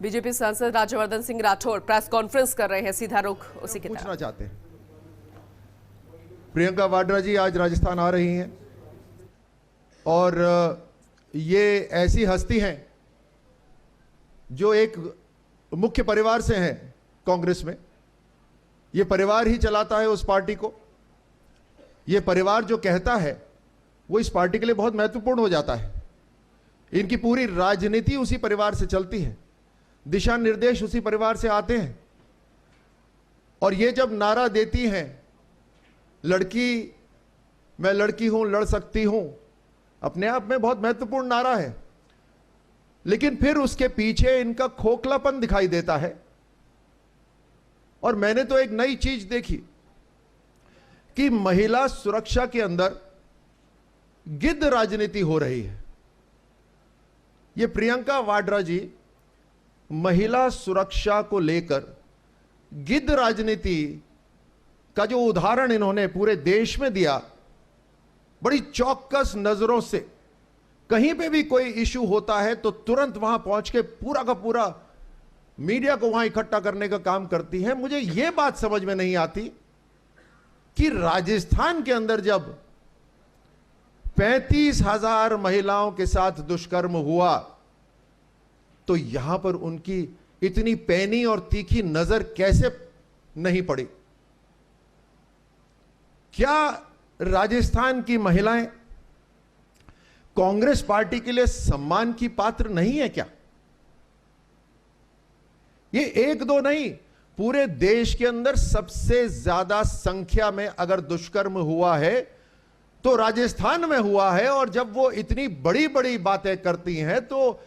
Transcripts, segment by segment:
BJP सांसद Rajyavardhan Singh Rathore press conference कर रहे हैं, सीधा रुख उसी की तरफ। पूछना चाहते हैं, प्रियंका वाड्रा जी आज राजस्थान आ रही हैं और ये ऐसी हस्ती हैं जो एक मुख्य परिवार से हैं कांग्रेस में। ये परिवार ही चलाता है उस पार्टी को। ये परिवार जो कहता है वो इस पार्टी के लिए बहुत महत्वपूर्ण हो जाता है। इनकी पूरी राजनीति उसी परिवार से चलती है, दिशा निर्देश उसी परिवार से आते हैं। और ये जब नारा देती हैं, लड़की मैं लड़की हूं, लड़ सकती हूं, अपने आप में बहुत महत्वपूर्ण नारा है, लेकिन फिर उसके पीछे इनका खोखलापन दिखाई देता है। और मैंने तो एक नई चीज देखी कि महिला सुरक्षा के अंदर गिद्ध राजनीति हो रही है। ये प्रियंका वाड्रा जी महिला सुरक्षा को लेकर गिद्ध राजनीति का जो उदाहरण इन्होंने पूरे देश में दिया, बड़ी चौकस नजरों से, कहीं पे भी कोई इशू होता है तो तुरंत वहां पहुंच के पूरा का पूरा मीडिया को वहां इकट्ठा करने का काम करती है। मुझे यह बात समझ में नहीं आती कि राजस्थान के अंदर जब 35,000 महिलाओं के साथ दुष्कर्म हुआ तो यहां पर उनकी इतनी पैनी और तीखी नजर कैसे नहीं पड़ी? क्या राजस्थान की महिलाएं कांग्रेस पार्टी के लिए सम्मान की पात्र नहीं है क्या? ये एक दो नहीं, पूरे देश के अंदर सबसे ज्यादा संख्या में अगर दुष्कर्म हुआ है तो राजस्थान में हुआ है। और जब वो इतनी बड़ी बड़ी बातें करती हैं तो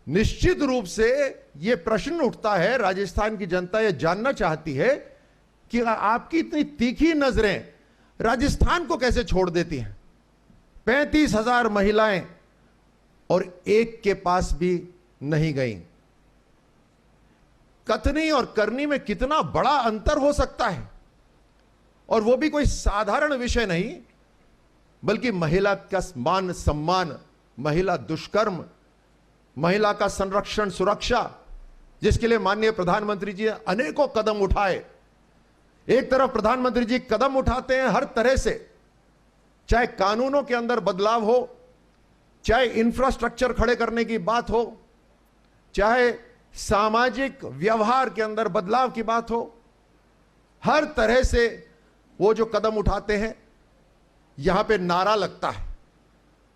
निश्चित रूप से यह प्रश्न उठता है, राजस्थान की जनता यह जानना चाहती है कि आपकी इतनी तीखी नजरें राजस्थान को कैसे छोड़ देती हैं? 35,000 महिलाएं और एक के पास भी नहीं गई। कथनी और करनी में कितना बड़ा अंतर हो सकता है, और वो भी कोई साधारण विषय नहीं, बल्कि महिला का मान सम्मान, महिला दुष्कर्म, महिला का संरक्षण सुरक्षा, जिसके लिए माननीय प्रधानमंत्री जी ने अनेकों कदम उठाए। एक तरफ प्रधानमंत्री जी कदम उठाते हैं हर तरह से, चाहे कानूनों के अंदर बदलाव हो, चाहे इंफ्रास्ट्रक्चर खड़े करने की बात हो, चाहे सामाजिक व्यवहार के अंदर बदलाव की बात हो, हर तरह से वो जो कदम उठाते हैं। यहां पे नारा लगता है,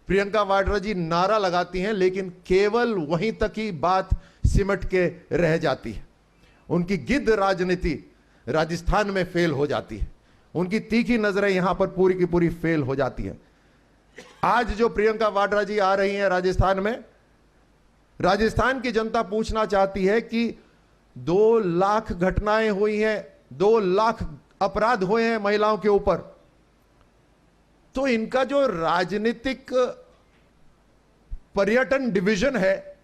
प्रियंका वाड्रा जी नारा लगाती हैं, लेकिन केवल वहीं तक ही बात सिमट के रह जाती है। उनकी गिद्ध राजनीति राजस्थान में फेल हो जाती है, उनकी तीखी नजरें यहां पर पूरी की पूरी फेल हो जाती है। आज जो प्रियंका वाड्रा जी आ रही हैं राजस्थान में, राजस्थान की जनता पूछना चाहती है कि 2 लाख घटनाएं हुई हैं, 2 लाख अपराध हुए हैं महिलाओं के ऊपर, तो इनका जो राजनीतिक पर्यटन डिवीजन है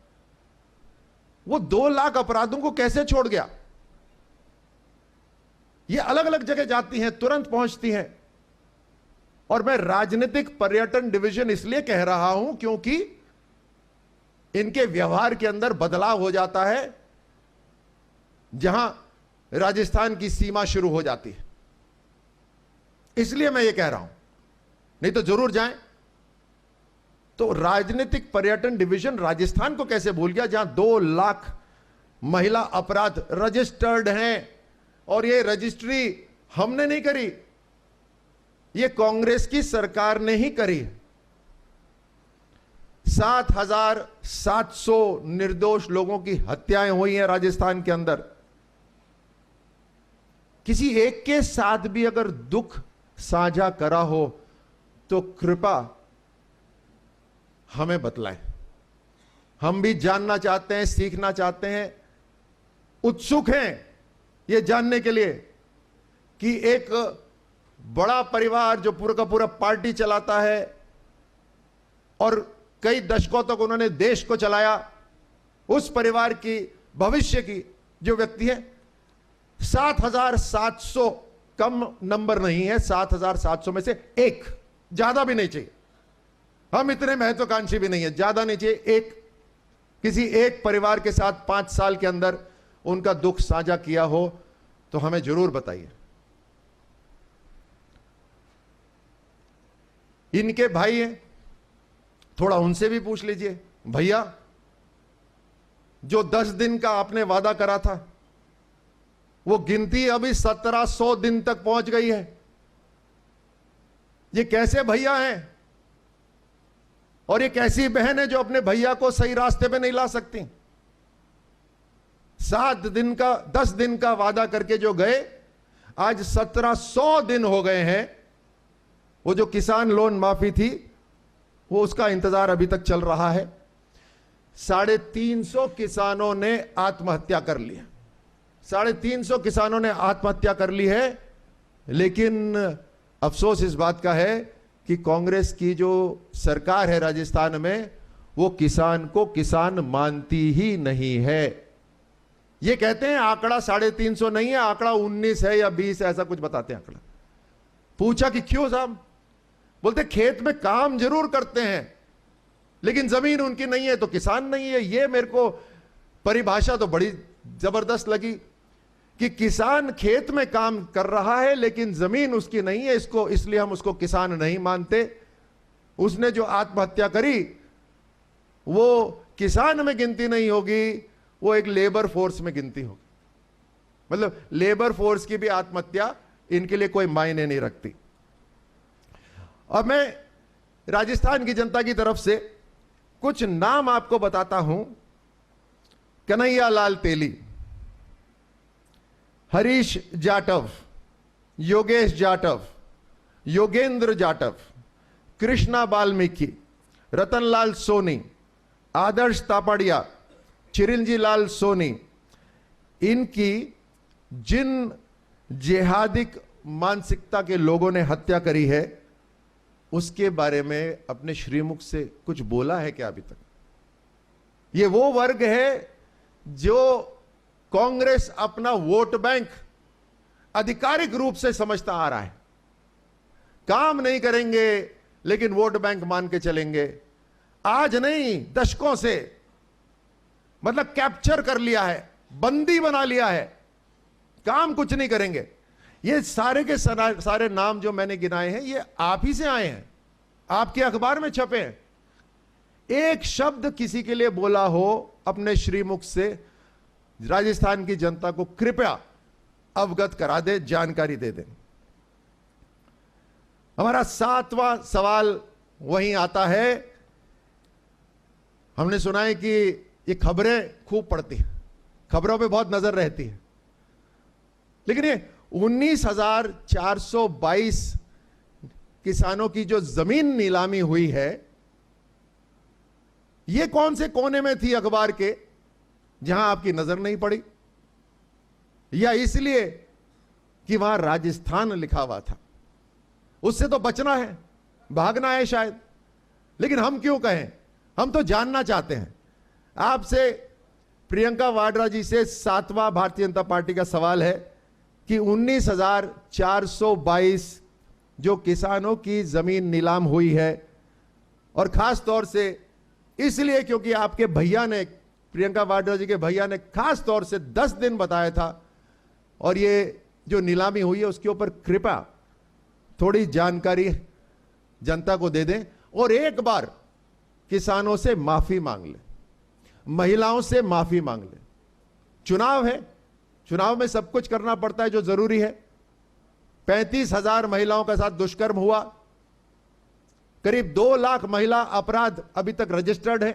वो 2 लाख अपराधों को कैसे छोड़ गया? ये अलग अलग जगह जाती हैं, तुरंत पहुंचती हैं। और मैं राजनीतिक पर्यटन डिवीजन इसलिए कह रहा हूं क्योंकि इनके व्यवहार के अंदर बदलाव हो जाता है जहां राजस्थान की सीमा शुरू हो जाती है। इसलिए मैं ये कह रहा हूं, नहीं तो जरूर जाएं। तो राजनीतिक पर्यटन डिवीजन राजस्थान को कैसे भूल गया, जहां 2 लाख महिला अपराध रजिस्टर्ड हैं। और ये रजिस्ट्री हमने नहीं करी, ये कांग्रेस की सरकार ने ही करी। 7,700 निर्दोष लोगों की हत्याएं हुई हैं राजस्थान के अंदर। किसी एक के साथ भी अगर दुख साझा करा हो तो कृपा हमें बतलाएं। हम भी जानना चाहते हैं, सीखना चाहते हैं, उत्सुक हैं ये जानने के लिए कि एक बड़ा परिवार जो पूरा का पूरा पार्टी चलाता है और कई दशकों तक उन्होंने देश को चलाया, उस परिवार की भविष्य की जो व्यक्ति है, 7,700 कम नंबर नहीं है, 7,700 में से एक, ज्यादा भी नहीं चाहिए, हम इतने महत्वाकांक्षी भी नहीं है, ज्यादा नहीं चाहिए, एक किसी एक परिवार के साथ 5 साल के अंदर उनका दुख साझा किया हो तो हमें जरूर बताइए। इनके भाई हैं, थोड़ा उनसे भी पूछ लीजिए, भैया जो 10 दिन का आपने वादा करा था वो गिनती अभी 1700 दिन तक पहुंच गई है। ये कैसे भैया हैं और ये कैसी बहन है जो अपने भैया को सही रास्ते पे नहीं ला सकती। 7 दिन का 10 दिन का वादा करके जो गए, आज 1700 दिन हो गए हैं। वो जो किसान लोन माफी थी वो उसका इंतजार अभी तक चल रहा है। 350 किसानों ने आत्महत्या कर ली है। 350 किसानों ने आत्महत्या कर ली है। लेकिन अफसोस इस बात का है कि कांग्रेस की जो सरकार है राजस्थान में, वो किसान को किसान मानती ही नहीं है। ये कहते हैं आंकड़ा 350 नहीं है, आंकड़ा 19 है या 20 है, ऐसा कुछ बताते हैं आंकड़ा। पूछा कि क्यों साहब? बोलते खेत में काम जरूर करते हैं लेकिन जमीन उनकी नहीं है तो किसान नहीं है। ये मेरे को परिभाषा तो बड़ी जबरदस्त लगी कि किसान खेत में काम कर रहा है लेकिन जमीन उसकी नहीं है, इसको इसलिए हम उसको किसान नहीं मानते। उसने जो आत्महत्या करी वो किसान में गिनती नहीं होगी, वो एक लेबर फोर्स में गिनती होगी। मतलब लेबर फोर्स की भी आत्महत्या इनके लिए कोई मायने नहीं रखती। अब मैं राजस्थान की जनता की तरफ से कुछ नाम आपको बताता हूं। कन्हैया लाल तेली, हरीश जाटव, योगेश जाटव, योगेंद्र जाटव, कृष्णा वाल्मीकि, रतनलाल सोनी, आदर्श तापड़िया, चिरंजी लाल सोनी। इनकी जिन जिहादिक मानसिकता के लोगों ने हत्या करी है उसके बारे में अपने श्रीमुख से कुछ बोला है क्या अभी तक? ये वो वर्ग है जो कांग्रेस अपना वोट बैंक आधिकारिक रूप से समझता आ रहा है। काम नहीं करेंगे लेकिन वोट बैंक मान के चलेंगे। आज नहीं, दशकों से मतलब कैप्चर कर लिया है, बंदी बना लिया है, काम कुछ नहीं करेंगे। ये सारे के सारे नाम जो मैंने गिनाए हैं ये आप ही से आए हैं, आपके अखबार में छपे हैं। एक शब्द किसी के लिए बोला हो अपने श्रीमुख से, राजस्थान की जनता को कृपया अवगत करा दे, जानकारी दे दें। हमारा 7वां सवाल वहीं आता है। हमने सुना है कि ये खबरें खूब पढ़ती हैं, खबरों पे बहुत नजर रहती है, लेकिन ये 19,422 किसानों की जो जमीन नीलामी हुई है, ये कौन से कोने में थी अखबार के जहां आपकी नजर नहीं पड़ी? या इसलिए कि वहां राजस्थान लिखा हुआ था? उससे तो बचना है, भागना है शायद। लेकिन हम क्यों कहें? हम तो जानना चाहते हैं आपसे। प्रियंका वाड्रा जी से 7वां भारतीय जनता पार्टी का सवाल है कि 19,422 जो किसानों की जमीन नीलाम हुई है, और खास तौर से इसलिए क्योंकि आपके भैया ने, प्रियंका वाड्रा जी के भैया ने खास तौर से 10 दिन बताया था, और ये जो नीलामी हुई है उसके ऊपर कृपया थोड़ी जानकारी जनता को दे दें, और एक बार किसानों से माफी मांग ले, महिलाओं से माफी मांग ले। चुनाव है, चुनाव में सब कुछ करना पड़ता है जो जरूरी है। 35,000 महिलाओं के साथ दुष्कर्म हुआ, करीब 2 लाख महिला अपराध अभी तक रजिस्टर्ड है।